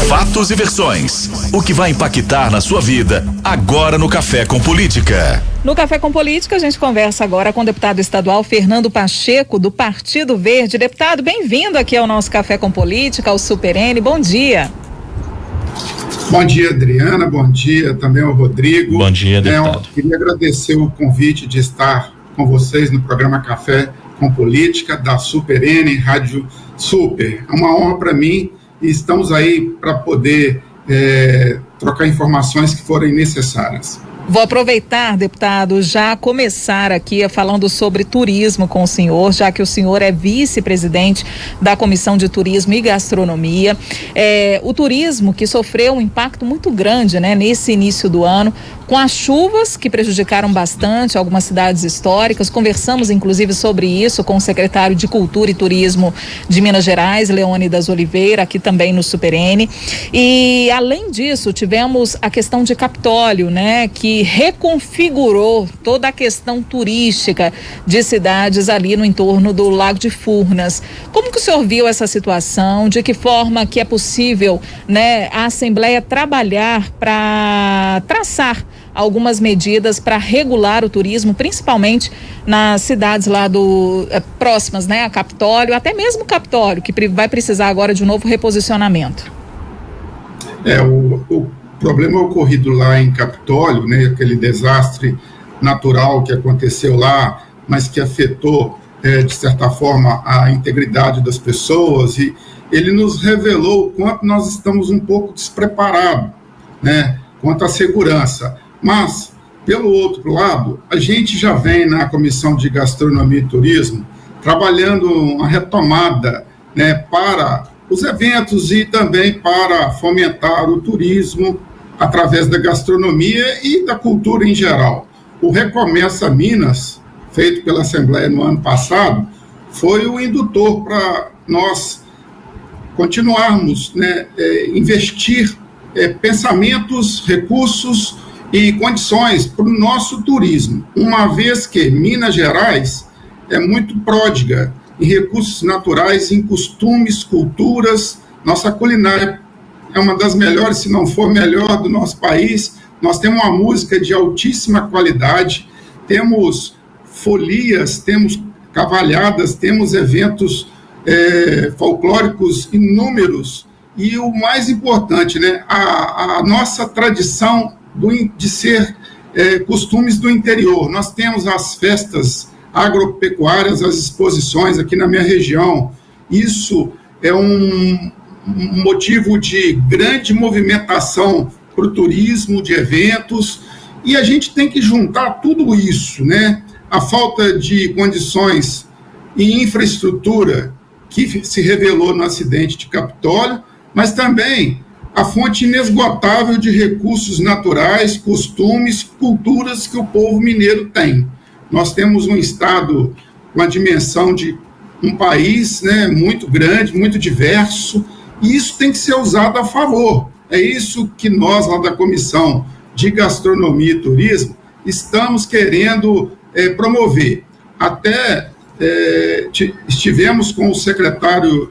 Fatos e versões. O que vai impactar na sua vida agora no Café com Política. No Café com Política, a gente conversa agora com o deputado estadual Fernando Pacheco, do Partido Verde. Deputado, bem-vindo aqui ao nosso Café com Política, ao Super N. Bom dia. Bom dia, Adriana. Bom dia também ao Rodrigo. Bom dia, deputado. Eu queria agradecer o convite de estar com vocês no programa Café com Política da Super N, Rádio Super. É uma honra para mim e estamos aí para poder trocar informações que forem necessárias. Vou aproveitar, deputado, já começar aqui falando sobre turismo com o senhor, já que o senhor é vice-presidente da Comissão de Turismo e Gastronomia. O turismo que sofreu um impacto muito grande, né, nesse início do ano, com as chuvas que prejudicaram bastante algumas cidades históricas. Conversamos, inclusive, sobre isso com o secretário de Cultura e Turismo de Minas Gerais, Leônidas Oliveira, aqui também no Super N. E, além disso, tivemos a questão de Capitólio, né, que reconfigurou toda a questão turística de cidades ali no entorno do Lago de Furnas. Como que o senhor viu essa situação? De que forma que é possível, né, a Assembleia trabalhar para traçar algumas medidas para regular o turismo, principalmente nas cidades lá próximas, né, a Capitólio, até mesmo Capitólio, que vai precisar agora de um novo reposicionamento? O problema ocorrido lá em Capitólio, né, aquele desastre natural que aconteceu lá, mas que afetou, de certa forma, a integridade das pessoas, e ele nos revelou o quanto nós estamos um pouco despreparados, né, quanto à segurança. Mas, pelo outro lado, a gente já vem na Comissão de Gastronomia e Turismo trabalhando uma retomada, né, para os eventos e também para fomentar o turismo através da gastronomia e da cultura em geral. O Recomeça Minas, feito pela Assembleia no ano passado, foi o indutor para nós continuarmos, né, investir pensamentos, recursos e condições para o nosso turismo, uma vez que Minas Gerais é muito pródiga em recursos naturais, em costumes, culturas. Nossa culinária é uma das melhores, se não for melhor, do nosso país. Nós temos uma música de altíssima qualidade, temos folias, temos cavalhadas, temos eventos folclóricos inúmeros, e o mais importante, né, a nossa tradição de ser costumes do interior. Nós temos as festas agropecuárias, as exposições aqui na minha região. Isso é um motivo de grande movimentação para o turismo, de eventos, e a gente tem que juntar tudo isso, né? A falta de condições e infraestrutura que se revelou no acidente de Capitólio, mas também a fonte inesgotável de recursos naturais, costumes, culturas que o povo mineiro tem. Nós temos um estado com a dimensão de um país, né, muito grande, muito diverso, e isso tem que ser usado a favor. É isso que nós, lá da Comissão de Gastronomia e Turismo, estamos querendo promover. Até estivemos com o secretário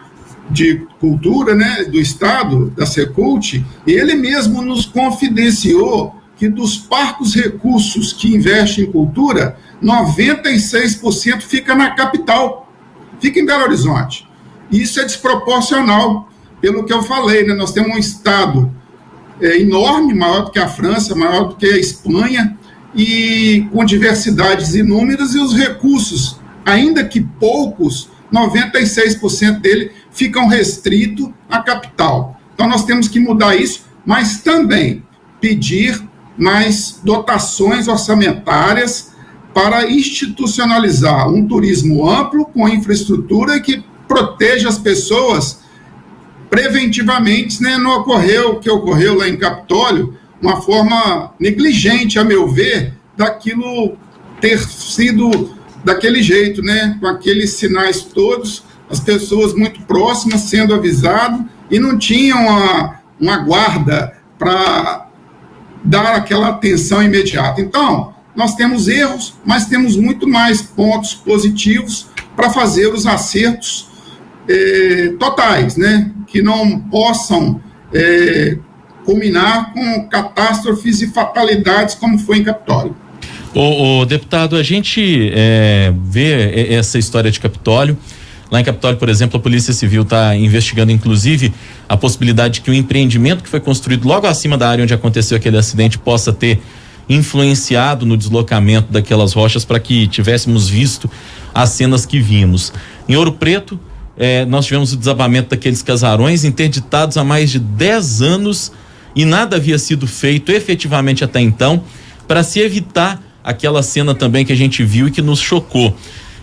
de Cultura, né, do Estado, da Secult, e ele mesmo nos confidenciou que dos parcos recursos que investem em cultura, 96% fica na capital, fica em Belo Horizonte. Isso é desproporcional, pelo que eu falei, né? Nós temos um Estado enorme, maior do que a França, maior do que a Espanha, e com diversidades inúmeras, e os recursos, ainda que poucos, 96% dele ficam restritos à capital. Então nós temos que mudar isso, mas também pedir mais dotações orçamentárias para institucionalizar um turismo amplo, com infraestrutura que proteja as pessoas preventivamente, né? Não ocorreu o que ocorreu lá em Capitólio, uma forma negligente, a meu ver, daquilo ter sido daquele jeito, né? Com aqueles sinais todos, as pessoas muito próximas sendo avisadas e não tinham uma guarda para dar aquela atenção imediata. Então, nós temos erros, mas temos muito mais pontos positivos para fazer os acertos totais, né? Que não possam culminar com catástrofes e fatalidades como foi em Capitólio. O deputado, a gente vê essa história de Capitólio. Lá em Capitólio, por exemplo, a Polícia Civil está investigando, inclusive, a possibilidade de que o empreendimento que foi construído logo acima da área onde aconteceu aquele acidente possa ter influenciado no deslocamento daquelas rochas para que tivéssemos visto as cenas que vimos. Em Ouro Preto, nós tivemos o desabamento daqueles casarões interditados há mais de 10 anos e nada havia sido feito efetivamente até então para se evitar aquela cena também que a gente viu e que nos chocou.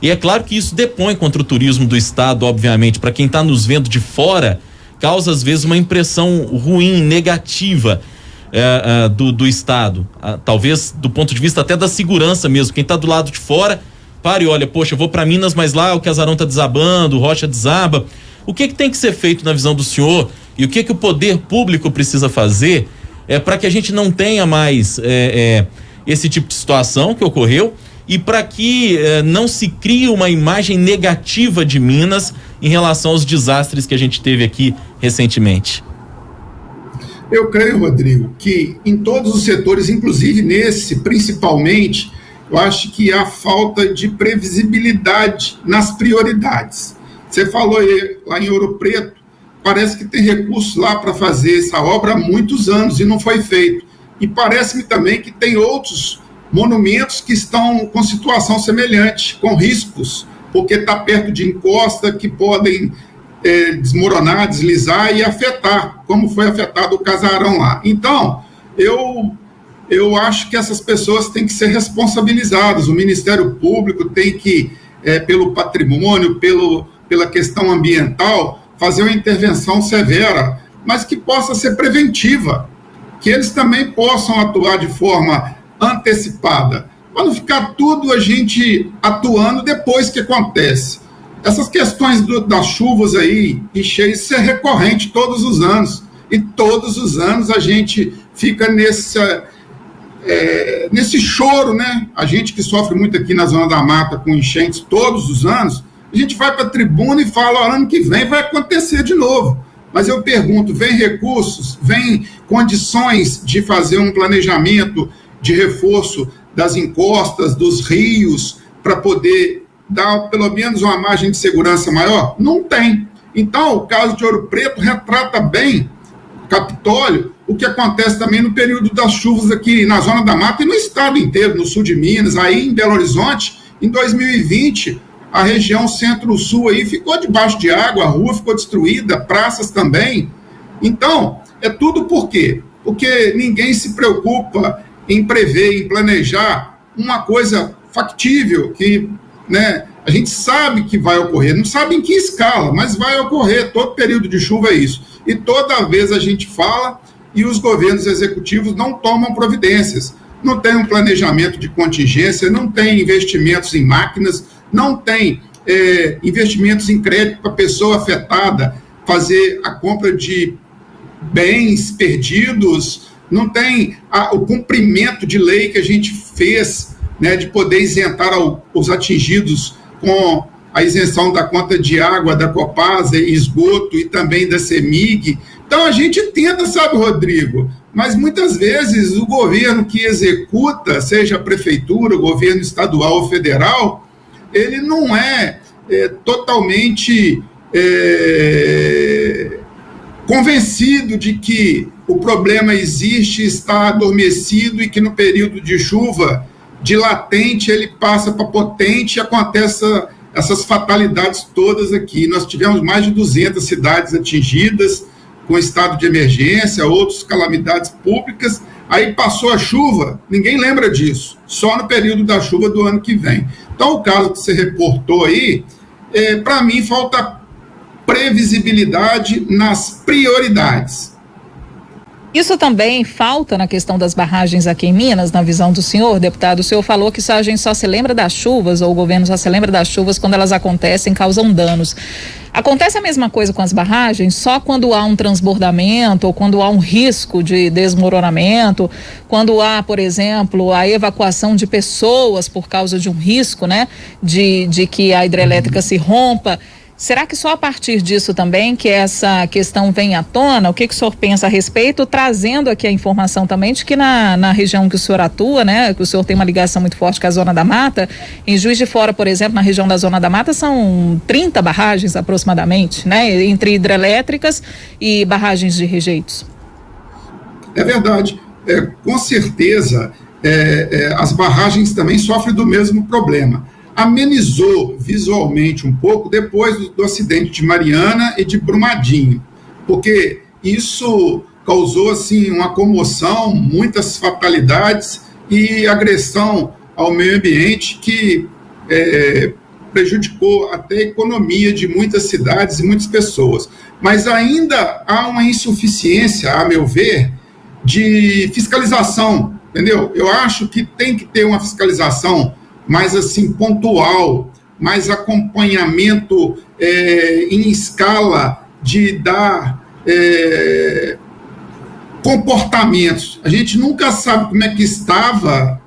E é claro que isso depõe contra o turismo do estado, obviamente. Para quem está nos vendo de fora, causa às vezes uma impressão ruim, negativa do estado. Talvez do ponto de vista até da segurança mesmo. Quem está do lado de fora, para e olha, poxa, eu vou para Minas, mas lá o casarão está desabando, rocha desaba. O que tem que ser feito na visão do senhor e o que o poder público precisa fazer para que a gente não tenha mais esse tipo de situação que ocorreu e para que não se crie uma imagem negativa de Minas em relação aos desastres que a gente teve aqui recentemente? Eu creio, Rodrigo, que em todos os setores, inclusive nesse, principalmente, eu acho que há falta de previsibilidade nas prioridades. Você falou aí, lá em Ouro Preto, parece que tem recursos lá para fazer essa obra há muitos anos e não foi feito. E parece-me também que tem outros monumentos que estão com situação semelhante, com riscos, porque está perto de encosta que podem desmoronar, deslizar e afetar, como foi afetado o casarão lá. Então, eu acho que essas pessoas têm que ser responsabilizadas. O Ministério Público tem que, pelo patrimônio, pela questão ambiental, fazer uma intervenção severa, mas que possa ser preventiva, que eles também possam atuar de forma antecipada, para não ficar tudo a gente atuando depois que acontece. Essas questões das chuvas aí, e cheias, isso é recorrente todos os anos, e todos os anos a gente fica nesse choro, né? A gente que sofre muito aqui na Zona da Mata com enchentes todos os anos, a gente vai para a tribuna e fala, ano que vem vai acontecer de novo. Mas eu pergunto, vem recursos, vem condições de fazer um planejamento de reforço das encostas, dos rios, para poder dar pelo menos uma margem de segurança maior? Não tem. Então, o caso de Ouro Preto retrata bem, Capitólio, o que acontece também no período das chuvas aqui na Zona da Mata e no estado inteiro, no sul de Minas, aí em Belo Horizonte, em 2020, a região centro-sul aí ficou debaixo de água, a rua ficou destruída, praças também. Então, é tudo por quê? Porque ninguém se preocupa em prever, em planejar uma coisa factível, que, né, a gente sabe que vai ocorrer, não sabe em que escala, mas vai ocorrer, todo período de chuva é isso. E toda vez a gente fala e os governos executivos não tomam providências. Não tem um planejamento de contingência, não tem investimentos em máquinas, não tem investimentos em crédito para a pessoa afetada fazer a compra de bens perdidos, não tem o cumprimento de lei que a gente fez, né, de poder isentar os atingidos com a isenção da conta de água, da Copasa, esgoto e também da CEMIG. Então a gente tenta, sabe, Rodrigo, mas muitas vezes o governo que executa, seja a prefeitura, o governo estadual ou federal, ele não é totalmente convencido de que o problema existe, está adormecido e que no período de chuva, de latente, ele passa para potente e acontece essas fatalidades todas aqui. Nós tivemos mais de 200 cidades atingidas com estado de emergência, outras calamidades públicas. Aí passou a chuva, ninguém lembra disso, só no período da chuva do ano que vem. Então, o caso que você reportou aí, para mim, falta previsibilidade nas prioridades. Isso também falta na questão das barragens aqui em Minas, na visão do senhor, deputado. O senhor falou que a gente só se lembra das chuvas, ou o governo só se lembra das chuvas quando elas acontecem, causam danos. Acontece a mesma coisa com as barragens, só quando há um transbordamento ou quando há um risco de desmoronamento, quando há, por exemplo, a evacuação de pessoas por causa de um risco, né, de que a hidrelétrica se rompa. Será que só a partir disso também que essa questão vem à tona? O que o senhor pensa a respeito, trazendo aqui a informação também de que na região que o senhor atua, né, que o senhor tem uma ligação muito forte com a Zona da Mata, em Juiz de Fora, por exemplo, na região da Zona da Mata, são 30 barragens aproximadamente, né, entre hidrelétricas e barragens de rejeitos. É verdade. Com certeza, as barragens também sofrem do mesmo problema. Amenizou visualmente um pouco depois do acidente de Mariana e de Brumadinho, porque isso causou assim uma comoção, muitas fatalidades e agressão ao meio ambiente que prejudicou até a economia de muitas cidades e muitas pessoas. Mas ainda há uma insuficiência, a meu ver, de fiscalização, entendeu? Eu acho que tem que ter uma fiscalização mais assim pontual, mais acompanhamento em escala de dar comportamentos. A gente nunca sabe como é que estava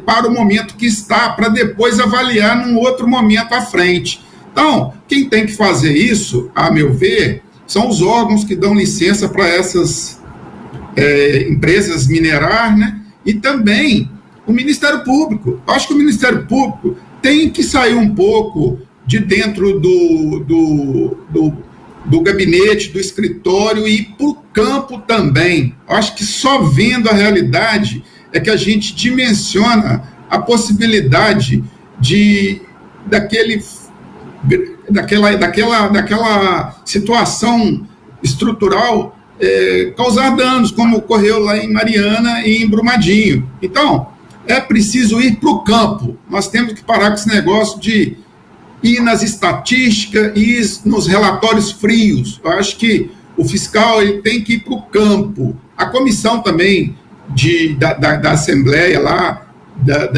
para o momento que está, para depois avaliar num outro momento à frente. Então, quem tem que fazer isso, a meu ver, são os órgãos que dão licença para essas empresas minerar, né? E também o Ministério Público. Eu acho que o Ministério Público tem que sair um pouco de dentro do gabinete, do escritório e ir para o campo também. Eu acho que só vendo a realidade é que a gente dimensiona a possibilidade daquela situação estrutural causar danos, como ocorreu lá em Mariana e em Brumadinho. Então, é preciso ir para o campo. Nós temos que parar com esse negócio de ir nas estatísticas, ir nos relatórios frios. Eu acho que o fiscal ele tem que ir para o campo. A comissão também da Assembleia lá,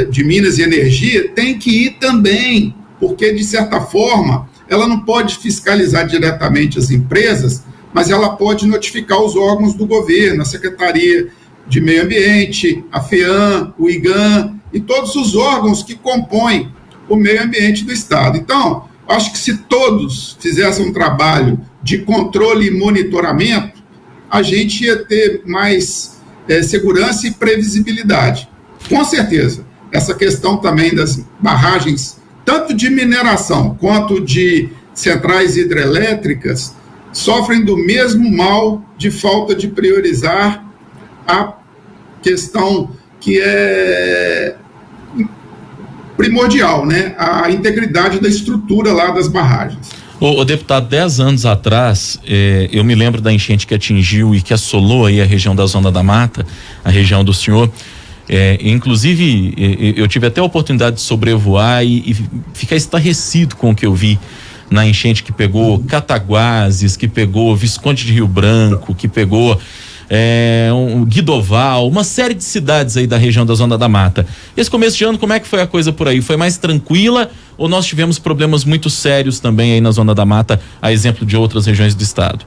de Minas e Energia, tem que ir também, porque, de certa forma, ela não pode fiscalizar diretamente as empresas, mas ela pode notificar os órgãos do governo, a Secretaria de Meio Ambiente, a FEAM, o IGAM e todos os órgãos que compõem o meio ambiente do Estado. Então, acho que se todos fizessem um trabalho de controle e monitoramento, a gente ia ter mais segurança e previsibilidade. Com certeza, essa questão também das barragens, tanto de mineração quanto de centrais hidrelétricas, sofrem do mesmo mal de falta de priorizar a questão que é primordial, né? A integridade da estrutura lá das barragens. O deputado, 10 anos atrás, eu me lembro da enchente que atingiu e que assolou aí a região da Zona da Mata, a região do senhor. Inclusive, eu tive até a oportunidade de sobrevoar e ficar estarrecido com o que eu vi na enchente que pegou Cataguases, que pegou Visconde de Rio Branco, que pegou Guidoval, uma série de cidades aí da região da Zona da Mata. Esse começo de ano, como é que foi a coisa por aí? Foi mais tranquila ou nós tivemos problemas muito sérios também aí na Zona da Mata, a exemplo de outras regiões do estado?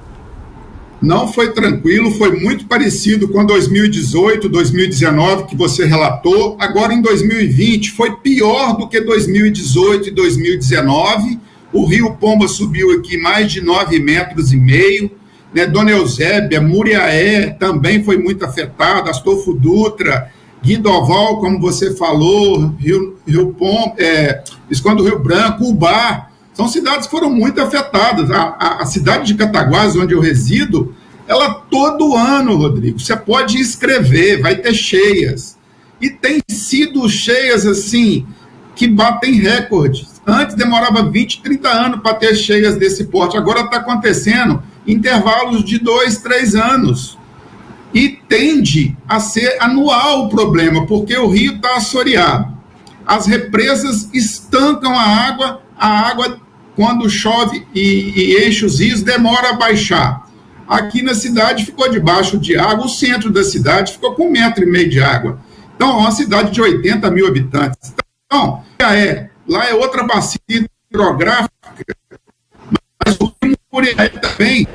Não foi tranquilo, foi muito parecido com 2018, 2019 que você relatou. Agora em 2020 foi pior do que 2018 e 2019. O Rio Pomba subiu aqui mais de 9,5 metros, né? Dona Eusébia, Muriaé também foi muito afetada, Astolfo Dutra, Guidoval, como você falou, Rio Pomba, Visconde do Rio Branco, Ubá, são cidades que foram muito afetadas. A cidade de Cataguases, onde eu resido, ela todo ano, Rodrigo, você pode escrever, vai ter cheias, e tem sido cheias assim, que batem recordes. Antes demorava 20, 30 anos para ter cheias desse porte, agora está acontecendo em intervalos de 2, 3 anos. E tende a ser anual o problema, porque o rio está assoreado. As represas estancam a água quando chove e enche os rios, demora a baixar. Aqui na cidade ficou debaixo de água, o centro da cidade ficou com 1,5 metro de água. Então, é uma cidade de 80 mil habitantes. Então, lá é outra bacia hidrográfica, mas o rio Muriaé também,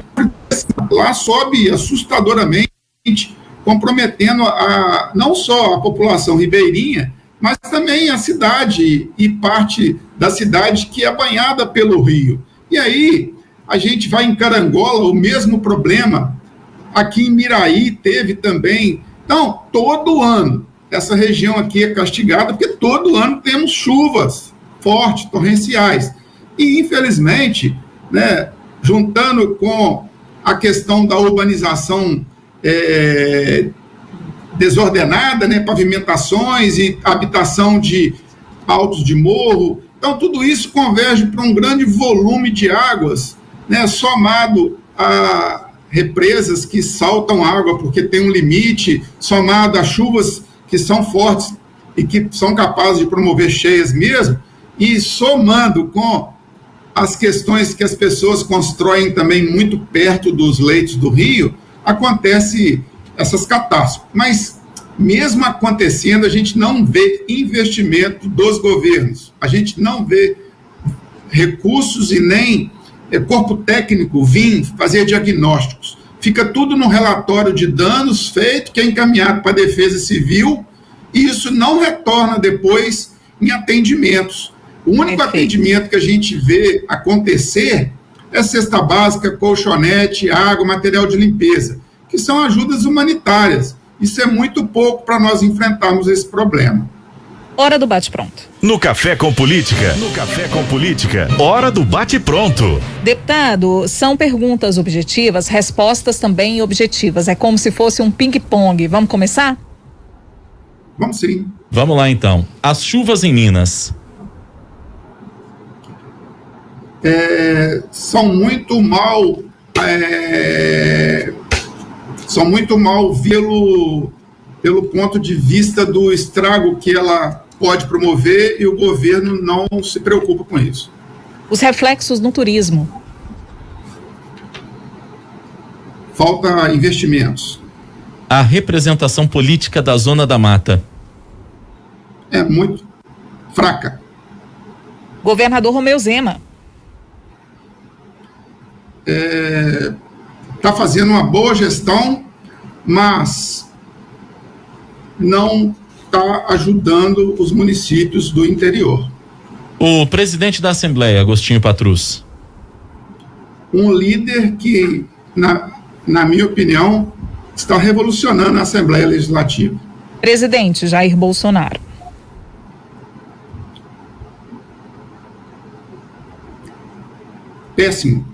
lá sobe assustadoramente, comprometendo não só a população ribeirinha, mas também a cidade e parte da cidade que é banhada pelo rio. E aí a gente vai em Carangola, o mesmo problema. Aqui em Miraí teve também. Então, todo ano, essa região aqui é castigada, porque todo ano temos chuvas fortes, torrenciais. E, infelizmente, né, juntando com a questão da urbanização desordenada, né, pavimentações e habitação de altos de morro, então tudo isso converge para um grande volume de águas, né, somado a represas que saltam água porque tem um limite, somado a chuvas que são fortes e que são capazes de promover cheias mesmo, e somando com as questões que as pessoas constroem também muito perto dos leitos do rio, acontece essas catástrofes. Mas, mesmo acontecendo, a gente não vê investimento dos governos, a gente não vê recursos e nem corpo técnico vir fazer diagnósticos. Fica tudo no relatório de danos feito, que é encaminhado para a Defesa Civil, e isso não retorna depois em atendimentos. O único atendimento que a gente vê acontecer é cesta básica, colchonete, água, material de limpeza, que são ajudas humanitárias. Isso é muito pouco para nós enfrentarmos esse problema. Hora do bate-pronto. No Café com Política. No Café com Política. Hora do bate-pronto. Deputado, são perguntas objetivas, respostas também objetivas. É como se fosse um ping-pong. Vamos começar? Vamos sim. Vamos lá então. As chuvas em Minas. São muito mal pelo ponto de vista do estrago que ela pode promover, e o governo não se preocupa com isso. Os reflexos no turismo. Falta investimentos. A representação política da Zona da Mata. É muito fraca. Governador Romeu Zema. Está fazendo uma boa gestão, mas não está ajudando os municípios do interior. O presidente da Assembleia, Agostinho Patrus. Um líder que, na minha opinião, está revolucionando a Assembleia Legislativa. Presidente Jair Bolsonaro. Péssimo.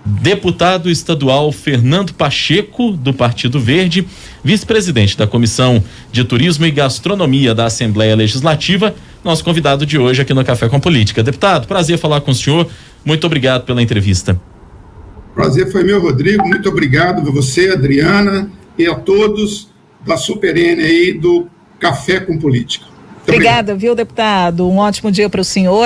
Deputado estadual Fernando Pacheco, do Partido Verde, vice-presidente da Comissão de Turismo e Gastronomia da Assembleia Legislativa, nosso convidado de hoje aqui no Café com Política. Deputado, prazer falar com o senhor. Muito obrigado pela entrevista. Prazer foi meu, Rodrigo. Muito obrigado a você, Adriana, e a todos da Super N aí do Café com Política. Obrigada, viu, deputado? Um ótimo dia para o senhor.